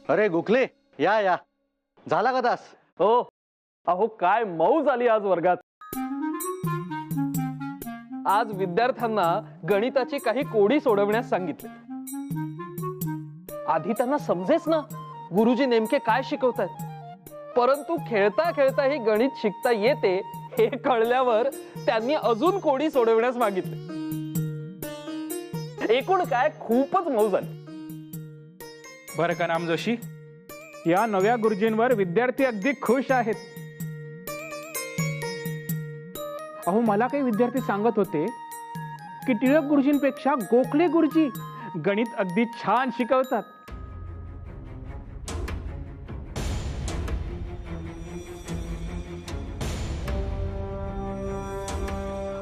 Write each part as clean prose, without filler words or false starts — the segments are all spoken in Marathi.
अरे गोखले, या या, झाला का तास? हो, अहो काय मौज आली आज वर्गात. आज विद्यार्थ्यांना गणिताची काही कोडी सोडवण्यास सांगितले. आधी त्यांना समजेच ना गुरुजी नेमके काय शिकवतात, परंतु खेळता खेळता ही गणित शिकता येते हे कळल्यावर त्यांनी अजून कोडी सोडवण्यास मागितले. एकूण काय खूपच मौज आली. बरं का राम जोशी, या नव्या गुरुजींवर विद्यार्थी अगदी खुश आहेत. अहो मला काही विद्यार्थी सांगत होते की टिळक गुरुजींपेक्षा गोखले गुरुजी गणित अगदी छान शिकवतात.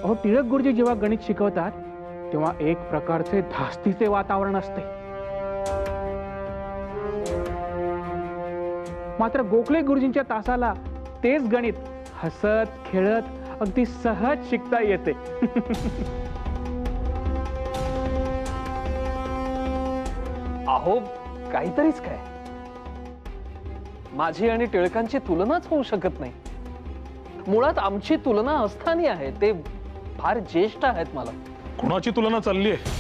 अहो टिळक गुरुजी जेव्हा गणित शिकवतात तेव्हा एक प्रकारचे धास्तीचे वातावरण असते. मात्र गोखले गुरुजींच्या तासाला तेच गणित हसत खेळत अगदी सहज शिकता येते. अहो काहीतरीच काय, माझी आणि टिळकांची तुलनाच होऊ शकत नाही. मुळात आमची तुलना अस्थानी आहे. ते फार ज्येष्ठ आहेत मला. कुणाची तुलना चालली आहे?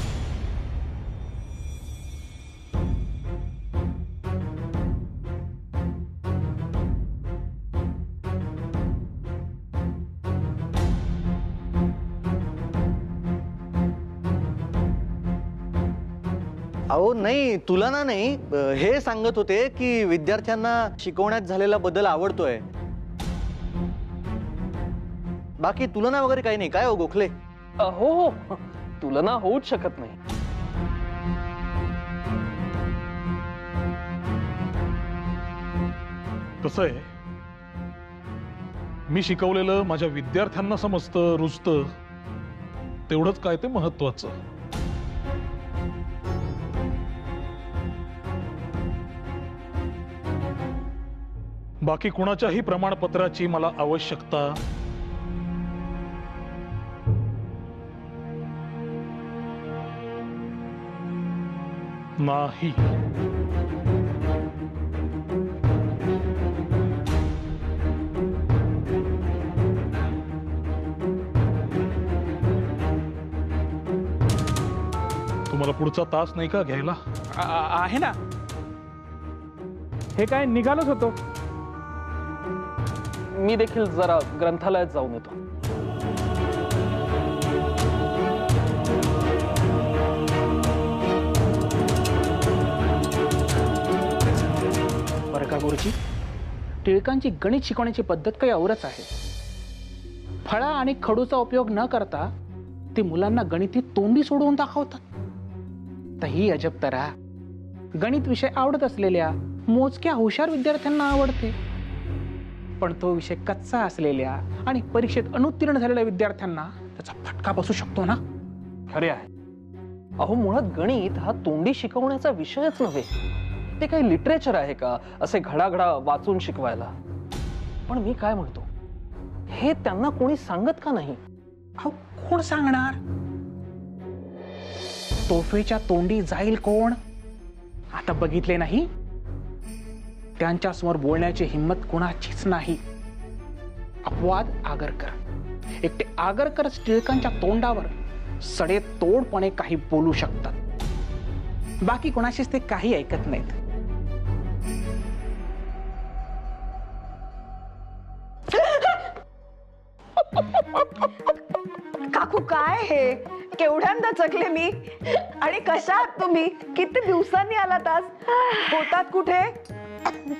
अहो नाही, तुलना नाही, हे सांगत होते की विद्यार्थ्यांना शिकवण्यात झालेला बदल आवडतोय. बाकी तुलना वगैरे काही नाही. काय हो गोखले? हो हो, तुलना होऊच शकत नाही. कसं आहे, मी शिकवलेलं माझ्या विद्यार्थ्यांना समजतं, रुजतं, तेवढंच काय ते महत्वाचं. बाकी कुणाच्याही प्रमाणपत्राची मला आवश्यकता नाही. तुम्हाला पुढचा तास नाही का घ्यायला? आहे ना. हे काय निघालोच होतो. मी देखील जरा ग्रंथालयात जाऊन येतो. बरं का गुरुजी, टिळकांची गणित शिकवण्याची पद्धत काही औरच आहे. फळा आणि खडूचा उपयोग न करता ते मुलांना गणिती तोंडी सोडवून दाखवतात. तर ही अजब तऱ्हा गणित विषय आवडत असलेल्या मोजक्या हुशार विद्यार्थ्यांना आवडते, पण तो विषय कच्चा असलेल्या आणि परीक्षेत अनुत्तीर्ण झालेल्या विद्यार्थ्यांना त्याचा फटका बसू शकतो ना. खरे आहे. अहो मुळात गणित हा तोंडी शिकवण्याचा विषयच नव्हे. ते काही लिटरेचर आहे का असे घडाघडा वाचून शिकवायला? पण मी काय म्हणतो, हे त्यांना कोणी सांगत का नाही? अहो कोण सांगणार? तोफेच्या तोंडी जाईल कोण? आता बघितले नाही, त्यांच्या समोर बोलण्याची हिम्मत कोणाचीच नाही. अपवाद आगरकर. एकटे आगरकरच टिळकांच्या तोंडावर सडेतोडपणे काही बोलू शकतात. बाकी कोणाशीच ते काही ऐकत नाहीत. काकू काय हे? केवढ्यांदा चकले मी. आणि कशा आहात तुम्ही? किती दिवसांनी आलात आज? होतात कुठे?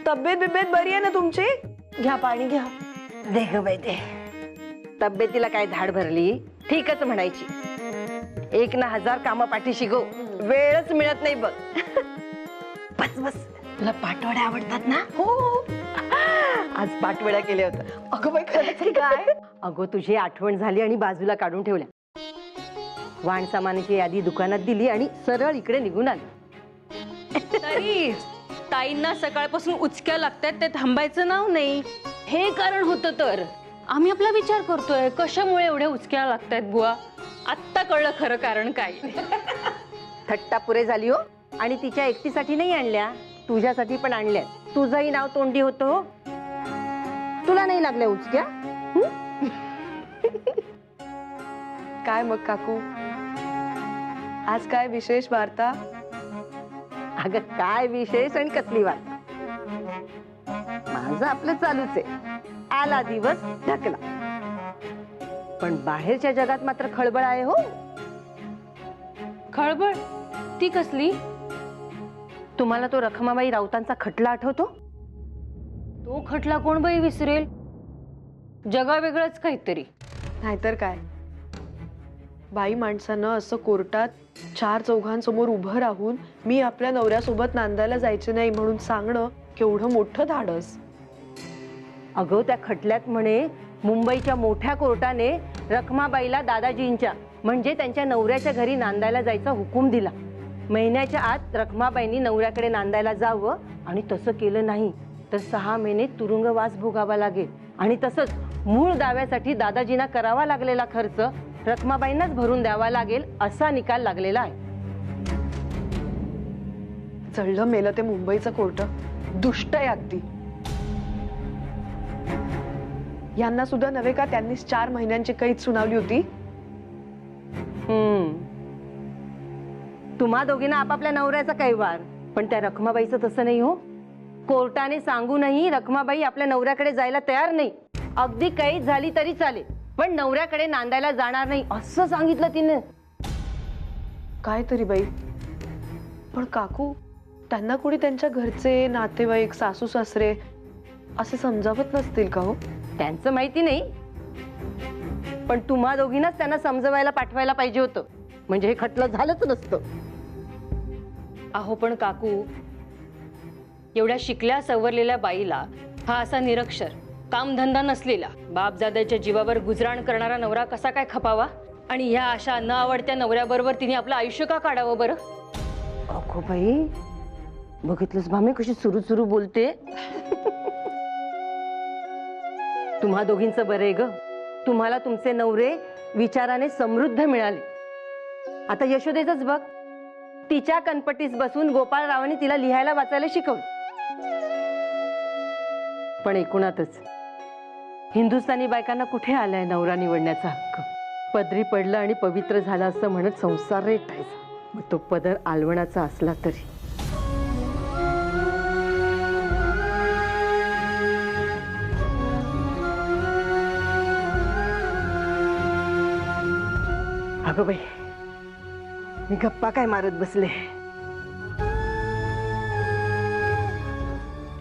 तब्येत बिब्येत बरी आहे ना तुमची? घ्या पाणी घ्या. दे ग बाई दे. तब्येतीला काय धाड भरली? ठीकच म्हणायची. 1 ना 1000 कामं पाठीशी गो, वेळच मिळत नाही बघ. बस बस, तुला पाटवड्या आवडतात ना? हो, आज पाठवड्या केल्या होत्या. अगं बाई, खरंच की काय? अगो, तुझी आठवण झाली आणि बाजूला काढून ठेवल्या. वाण सामानाची यादी दुकानात दिली आणि सरळ इकडे निघून आली. तरी ताईंना सकाळपासून उचक्या लागतात ते थांबायचं नाव नाही. हे कारण होतं तर आम्ही आपला विचार करतोय कशामुळे एवढ्या उचक्या लागतायत बुवा. आत्ता कळलं खरं कारण काय. थट्टा पुरे झाली हो. आणि तिच्या एकटीसाठी नाही आणल्या, तुझ्यासाठी पण आणल्या. तुझंही नाव तोंडी होतं हो. तुला नाही लागल्या उचक्या? काय मग काकू, आज काय विशेष वार्ता? अगं, काय विशेष आणि कसली वार्ता. माझं आपलं चालूच आहे. आला दिवस ढकला. पण बाहेरच्या जगात मात्र खळबळ आहे हो. खळबळ ती कसली? तुम्हाला तो रखमाबाई राऊतांचा खटला आठवतो? तो खटला कोण बाई विसरेल. जगा वेगळंच काहीतरी. नाहीतर काय. बाई माणसानं असं कोर्टात 4 चौघांसमोर उभं राहून मी आपल्या नवऱ्यासोबत नांदायला जायचे नाही म्हणून सांगणं केवढं मोठं धाडस. अगं, त्या खटल्यात म्हणे मुंबईच्या मोठ्या कोर्टाने रखमाबाईला दादाजींच्या म्हणजे त्यांच्या नवऱ्याच्या घरी नांदायला जायचा हुकूम दिला. महिन्याच्या आत रखमाबाईंनी नवऱ्याकडे नांदायला जावं आणि तसं केलं नाही तर 6 महिने तुरुंगवास भोगावा लागेल. आणि तसंच मूळ दाव्यासाठी दादाजींना करावा लागलेला खर्च रखमाबाईंनाच भरून द्यावा लागेल असा निकाल लागलेला आहे. जळलं मेलं ते मुंबईचं कोर्ट. दुष्ट आहे अगदी. यांना सुद्धा नव्हे का त्यांनीच 4 महिन्यांची कैद सुनावली होती. तुम्हा दोघींना आपापल्या नवऱ्याचा कैवार, पण त्या रखमाबाईचं तसं नाही हो. कोर्टाने सांगूनही रखमाबाई आपल्या नवऱ्याकडे जायला तयार नाही. अगदी कैद झाली तरी चालेल, पण नवऱ्याकडे नांदायला जाणार नाही असं सांगितलं तिने. काय तरी बाई. पण काकू, त्यांना कोणी त्यांच्या घरचे नातेवाईक सासू सासरे असे समजावत नसतील का हो? त्यांचं माहिती नाही, पण तुम्हा दोघींनाच त्यांना समजवायला पाठवायला पाहिजे होतं. म्हणजे हे खटलं झालंच नसतं. अहो पण काकू, एवढ्या शिकल्या सवरलेल्या बाईला हा असा निरक्षर कामधंदा नसलेला बापजाद्याच्या जीवावर गुजराण करणारा नवरा कसा काय खपावा? आणि ह्या अशा न आवडत्या नवऱ्याबरोबर तिने आपलं आयुष्य का काढावं बरं? अगो बाई, बघितलंच भामे कशी सुरू सुरू बोलते. तुम्हा दोघींचं बरं आहे ग. तुम्हाला तुमचे नवरे विचाराने समृद्ध मिळाले. आता यशोदेचंच बघ. तिच्या कणपटीस बसून गोपाळरावांनी तिला लिहायला वाचायला शिकवलं. पण एकूणातच हिंदुस्थानी बायकांना कुठे आलाय नवरा निवडण्याचा हक्क. पदरी पडलं आणि पवित्र झाला असं म्हणत संसार रेटायचा. मग तो पदर आलवणाचा असला तरी. अगं बाई, मी गप्पा काय मारत बसले.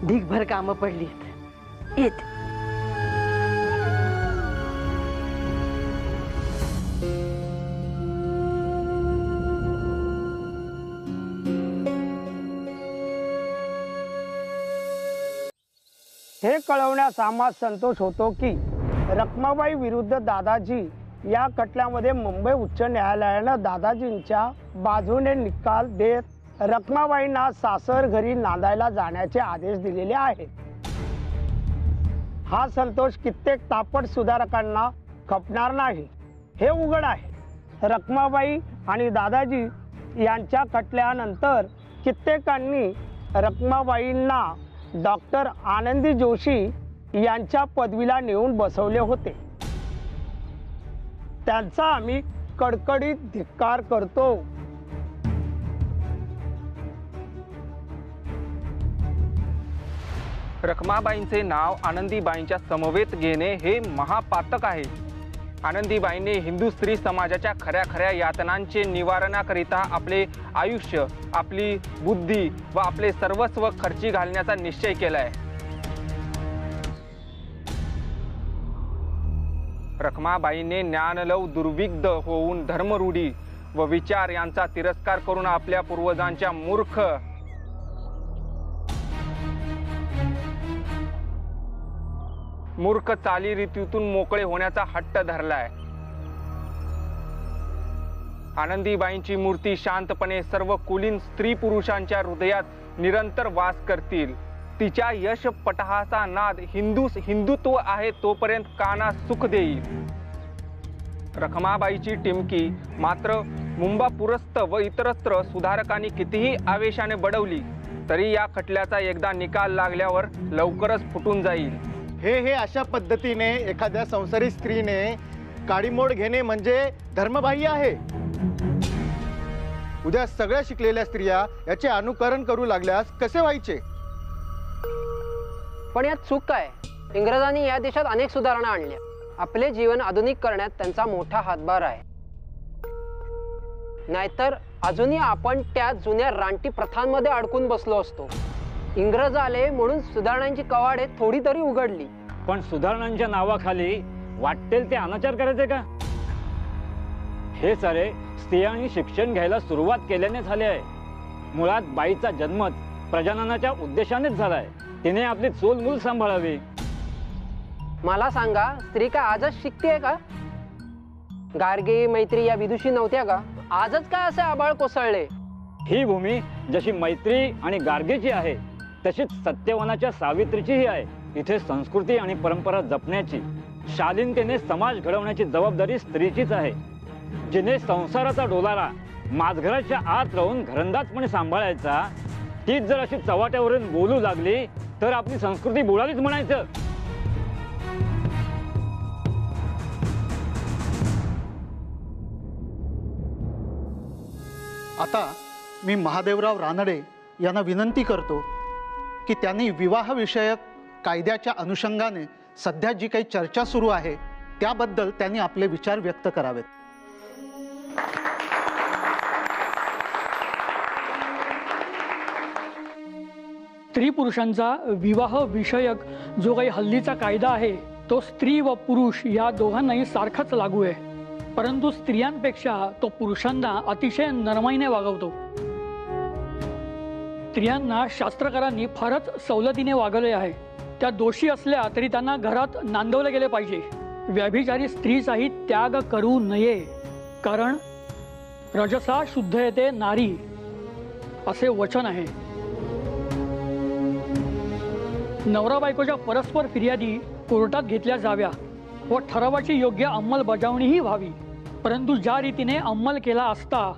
ढीगभर कामं पडलीत. येत हे कळवण्यास आम्हा संतोष होतो की रखमाबाई विरुद्ध दादाजी या खटल्यामध्ये मुंबई उच्च न्यायालयानं दादाजींच्या बाजूने निकाल देत रखमाबाईंना सासर घरी नांदायला जाण्याचे आदेश दिलेले आहेत. हा संतोष कित्येक तापट सुधारकांना खपणार नाही हे उघड आहे. रखमाबाई आणि दादाजी यांच्या खटल्यानंतर कित्येकांनी रखमाबाईंना डॉक्टर आनंदी जोशी यांच्या पदवीला नेऊन बसवले होते. त्यांचा आम्ही कडकडीत धिक्कार करतो. रखमाबाईंचे नाव आनंदीबाईंच्या समवेत घेणे हे महापातक आहे. आनंदीबाईंनी हिंदू स्त्री समाजाच्या खऱ्या खऱ्या यातनांचे निवारणाकरिता आपले आयुष्य, आपली बुद्धी व आपले सर्वस्व खर्ची घालण्याचा निश्चय केलाय. रखमाबाईने ज्ञानलव दुर्विग्ध होऊन धर्मरूढी व विचार यांचा तिरस्कार करून आपल्या पूर्वजांच्या मूर्ख चालीरीतीतून मोकळे होण्याचा हट्ट धरलाय. आनंदीबाईंची मूर्ती शांतपणे सर्व कुलीन स्त्री पुरुषांच्या हृदयात निरंतर वास करतील. तिच्या यश पटहाचा नाद हिंदुत्व आहे तोपर्यंत काना सुख देईल. रखमाबाईची टिमकी मात्र मुंबापुरस्त व इतरत्र सुधारकांनी कितीही आवेशाने बडवली तरी या खटल्याचा एकदा निकाल लागल्यावर लवकरच फुटून जाईल. हे अशा पद्धतीने एखाद्या संसारी स्त्रीने काडीमोड घेणे म्हणजे धर्मबाह्य आहे. उद्या सगळ्या शिकलेल्या स्त्रिया याचे अनुकरण करू लागल्यास कसे व्हायचे? पण यात चूक काय? इंग्रजांनी या देशात अनेक सुधारणा आणल्या. आपले जीवन आधुनिक करण्यात त्यांचा मोठा हातभार आहे. नाहीतर अजूनही आपण त्या जुन्या रानटी प्रथांमध्ये अडकून बसलो असतो. इंग्रज आले म्हणून सुधारणांची कवाडे थोडी तरी उघडली. पण सुधारणांच्या नावाखाली वाटेल ते अनाचार करायचे का? हे सारे स्त्रियांनी शिक्षण घ्यायला सुरुवात केल्याने झाले आहे. मुळात बाईचा जन्मच प्रजननाच्या उद्देशानेच झालाय. तिने आपली चूल मूल सांभाळावी. मला सांगा, स्त्री का आजच शिकतेय का? गार्गे मैत्री या विदुषी नव्हत्या का? आजच काय असे आबाळ कोसळले? ही भूमी जशी मैत्री आणि गार्गेची आहे तशीच सत्यवनाच्या सावित्रीचीही आहे. इथे संस्कृती आणि परंपरा जपण्याची, शालीनतेने समाज घडवण्याची जबाबदारी स्त्रीचीच आहे. जिने संसाराचा डोलारा माझघराच्या आत राहून घरंदाजपणे सांभाळायचा, तीच जर अशी चव्हाट्यावरून बोलू लागली तर आपली संस्कृती बुडालीच म्हणायचं. आता मी महादेवराव रानडे यांना विनंती करतो की त्यांनी विवाहविषयक कायद्याच्या अनुषंगाने सध्या जी काही चर्चा सुरू आहे त्याबद्दल त्यांनी आपले विचार व्यक्त करावेत. स्त्री पुरुषांचा विवाह विषयक जो काही हल्लीचा कायदा आहे तो स्त्री व पुरुष या दोघांनाही सारखाच लागू आहे. परंतु स्त्रियांपेक्षा तो पुरुषांना अतिशय नरमाईने वागवतो. स्त्रियांना शास्त्रकारांनी फारच सवलतीने वागवले आहे. त्या दोषी असल्या तरी त्यांना घरात नांदवले गेले पाहिजे. व्यभिचारी स्त्रीचाही त्याग करू नये, कारण रजसा शुद्ध येते नारी असे वचन आहे. नवरा बायकोच्या परस्पर फिर्यादी कोर्टात घेतल्या जाव्या व ठरावाची योग्य अंमलबजावणीही व्हावी. परंतु ज्या रीतीने अंमल केला असता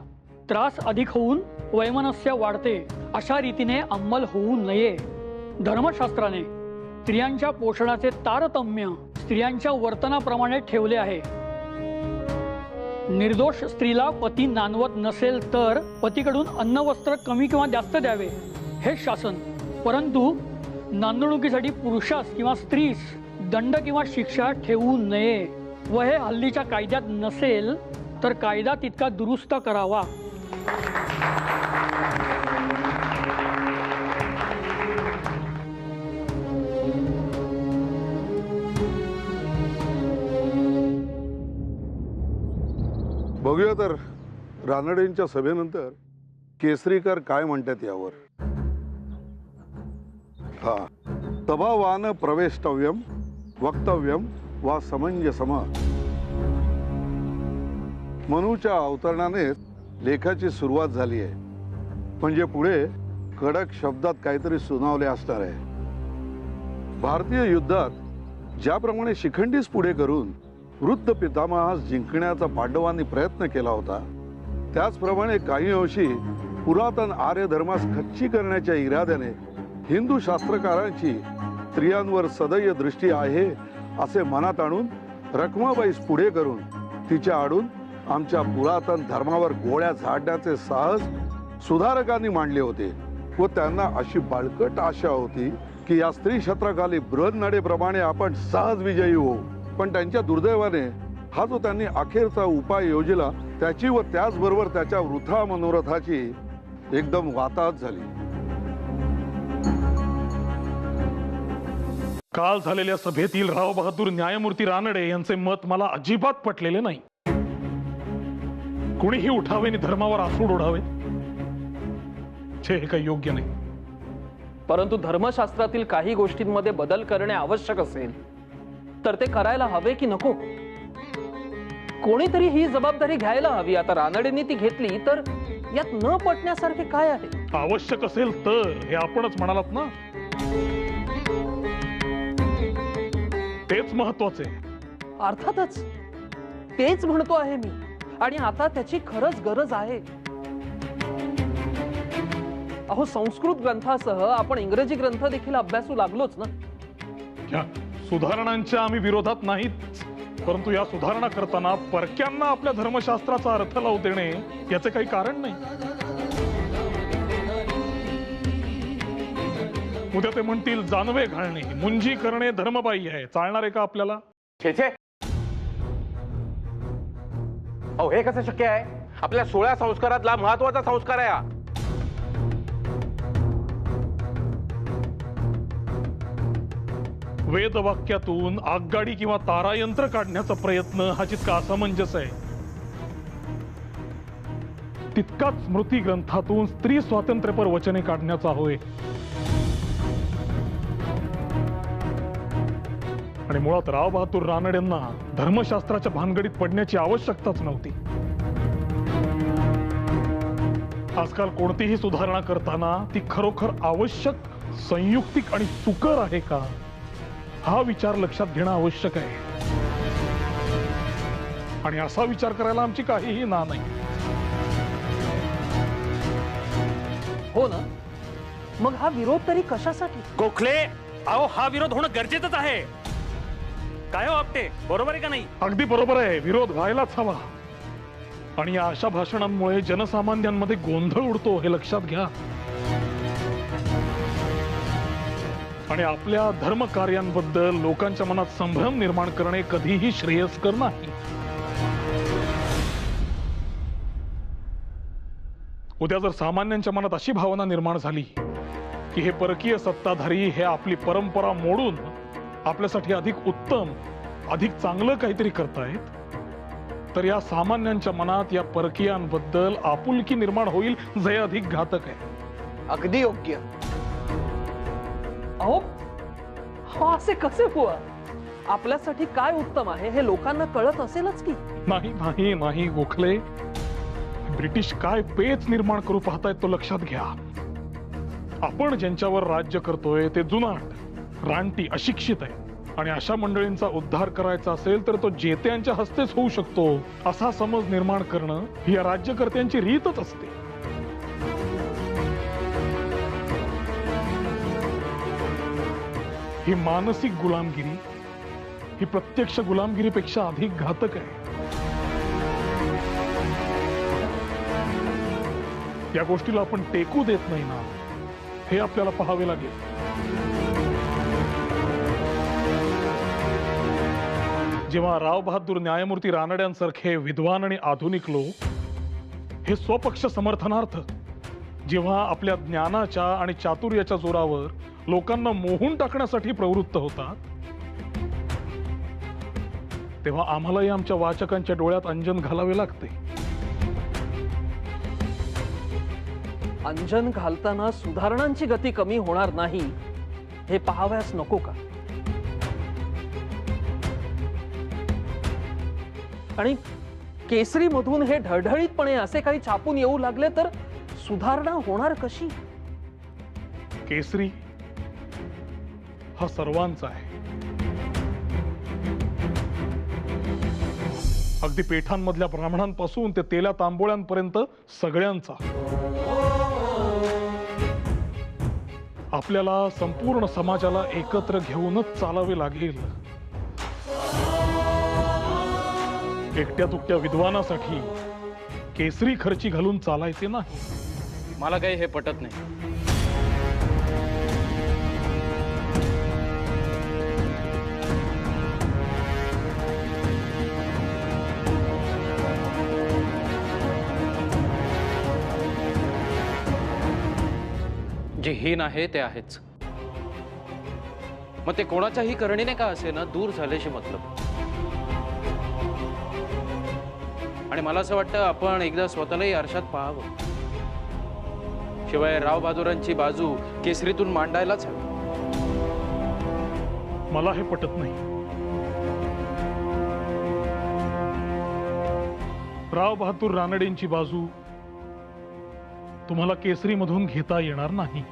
त्रास अधिक होऊन वैमनस्य वाढते अशा रीतीने अंमल होऊ नये. धर्मशास्त्राने स्त्रियांच्या पोषणाचे तारतम्य स्त्रियांच्या वर्तनाप्रमाणे ठेवले आहे. निर्दोष स्त्रीला पती नांदवत नसेल तर पतीकडून अन्न वस्त्र कमी किंवा जास्त द्यावे हे शासन. परंतु नांदणुकीसाठी पुरुषास किंवा स्त्रीस दंड किंवा शिक्षा ठेवू नये व हे हल्लीच्या कायद्यात नसेल तर कायदा तितका दुरुस्त करावा. बघूया तर रानडेंच्या सभेनंतर केसरीकर काय म्हणतात यावर. हा, तभावान प्रवेष्टव्यम वक्तव्यम वा समंजसम. मनूच्या अवतरणाने लेखाची सुरुवात झाली आहे. म्हणजे पुढे कडक शब्दात काहीतरी सुनावले असणार आहे. भारतीय युद्धात ज्याप्रमाणे शिखंडीस पुढे करून वृद्ध पितामहास जिंकण्याचा पांडवांनी प्रयत्न केला होता, त्याचप्रमाणे काही अंशी पुरातन आर्य धर्मास खच्ची करण्याच्या इराद्याने हिंदू शास्त्रकारांची स्त्रियांवर सदैव दृष्टी आहे असे मनात आणून रखमाबाईस पुढे करून तिच्या आडून आमच्या पुरातन धर्मावर गोळ्या झाडण्याचे साहस सुधारकांनी मांडले होते. व त्यांना अशी बाळकट आशा होती की या स्त्री क्षेत्राखाली बृहन्नडेप्रमाणे आपण सहज विजयी होऊ. पण त्यांच्या दुर्दैवाने हा जो त्यांनी अखेरचा उपाय योजला त्याची व त्याचबरोबर त्याच्या वृथा मनोरथाची एकदम वाताहत झाली. काल झालेल्या सभेतील राव बहादूर न्यायमूर्ती रानडे यांचे मत मला अजिबात पटलेले नाही. कुणीही उठावे आणि धर्मावर आसूड ओढावे हे काही योग्य नाही. परंतु धर्मशास्त्रातील काही गोष्टींमध्ये बदल करणे आवश्यक असेल तर ते करायला हवे की नको, कोणीतरी ही जबाबदारी घ्यायला हवी. आता रानडेंनी ती घेतली तर यात न पटण्यासारखे काय आहे? आवश्यक असेल तर हे आपणच म्हणालात ना, तेच महत्वाचे. अर्थातच तेच म्हणतो आहे मी, आणि आता त्याची खरंच गरज आहे. अहो, संस्कृत ग्रंथासह आपण इंग्रजी ग्रंथ देखील अभ्यासू लागलोच ना. या सुधारणांच्या आम्ही विरोधात नाहीत, परंतु या सुधारणा करताना परक्यांना आपल्या धर्मशास्त्राचा अर्थ लावू देणे याचे काही कारण नाही. उद्या ते म्हणतील जानवे घालणे, मुंजी करणे धर्मबाह्य आहे. चालणार आहे का आपल्याला? अहो, हे कसं शक्य आहे? आपल्या 16 संस्कारातला महत्वाचा संस्कार आहे हा. वेदवाक्यातून आगगाडी किंवा तारायंत्र काढण्याचा प्रयत्न हा जितका असमंजस आहे, तितकाच स्मृती ग्रंथातून स्त्री स्वातंत्र्यपर वचने काढण्याचा होय. आणि मुळात राव बहादूर रानडेंना धर्मशास्त्राच्या भानगडीत पडण्याची आवश्यकताच नव्हती. आजकाल कोणतीही सुधारणा करताना ती खरोखर आवश्यक, संयुक्तिक आणि सुकर आहे का, हा विचार लक्षात घेणं आवश्यक आहे. आणि असा विचार करायला आमची काहीही ना नाही. हो ना, मग हा विरोध तरी कशासाठी? गोखले, अहो हा विरोध होणं गरजेचंच आहे. काय हो आपटे, बरोबर आहे का नाही? अगदी बरोबर आहे, विरोध व्हायलाच हवा. आणि या अशा भाषणांमुळे जनसामान्यांमध्ये गोंधळ उडतो, हे लक्षात घ्या. आणि आपल्या धर्म कार्यांबद्दल लोकांच्या मनात संभ्रम निर्माण करणे कधीही श्रेयस्कर नाही. उद्या जर सामान्यांच्या मनात अशी भावना निर्माण झाली की हे परकीय सत्ताधारी हे आपली परंपरा मोडून आपल्यासाठी अधिक उत्तम, अधिक चांगलं काहीतरी करतायत, तर या सामान्यांच्या मनात या परकीयांबद्दल आपुलकी निर्माण होईल, जे अधिक घातक आहे. अगदी योग्य. अहो, असे कसे बुवा? आपल्यासाठी काय उत्तम आहे हे लोकांना कळत असेलच की. नाही नाही नाही गोखले, ब्रिटिश काय पेच निर्माण करू पाहतायत तो लक्षात घ्या. आपण ज्यांच्यावर राज्य करतोय ते जुनाट, रानटी, अशिक्षित आहे. आणि अशा मंडळींचा उद्धार करायचा असेल तर तो जेत्यांच्या हस्तेच होऊ शकतो, असा समज निर्माण करणं ही या राज्यकर्त्यांची रीतच असते. ही मानसिक गुलामगिरी ही प्रत्यक्ष गुलामगिरीपेक्षा अधिक घातक आहे. या गोष्टीला आपण टेकू देत नाही ना, हे आपल्याला पाहावे लागेल. जेव्हा राव बहादूर न्यायमूर्ती रानड्यांसारखे विद्वान आणि आधुनिक लोक हे स्वपक्ष समर्थनार्थ जेव्हा आपल्या ज्ञानाच्या आणि चातुर्याच्या जोरावर लोकांना मोहून टाकण्यासाठी प्रवृत्त होतात, तेव्हा आम्हालाही आमच्या वाचकांच्या डोळ्यात अंजन घालावे लागते. अंजन घालताना सुधारणांची गती कमी होणार नाही हे पाहाव्यास नको का? आणि केसरी मधून हे ढळढळीतपणे असे काही छापून येऊ लागले तर सुधारणा होणार कशी? केसरी हा सर्वांचा आहे, अगदी पेठांमधल्या ब्राह्मणांपासून ते तेल्या तांबोळ्यांपर्यंत सगळ्यांचा. आपल्याला संपूर्ण समाजाला एकत्र घेऊनच चालावे लागेल. एकट्या तुकट्या विद्वानासाठी केसरी खर्ची घालून चालायचे नाही. मला काही हे पटत नाही. जे हीन आहे ते आहेच. मग ते कोणाच्याही करणीने का असे ना दूर झाल्याशी मतलब. आणि मला असं वाटतं आपण एकदा स्वतःलाही आरशात पाहावं. शिवाय राव बहादुरांची बाजू केसरीतून मांडायलाच हवी. मला हे पटत नाही. राव बहादूर रानडेंची बाजू तुम्हाला केसरीमधून घेता येणार नाही.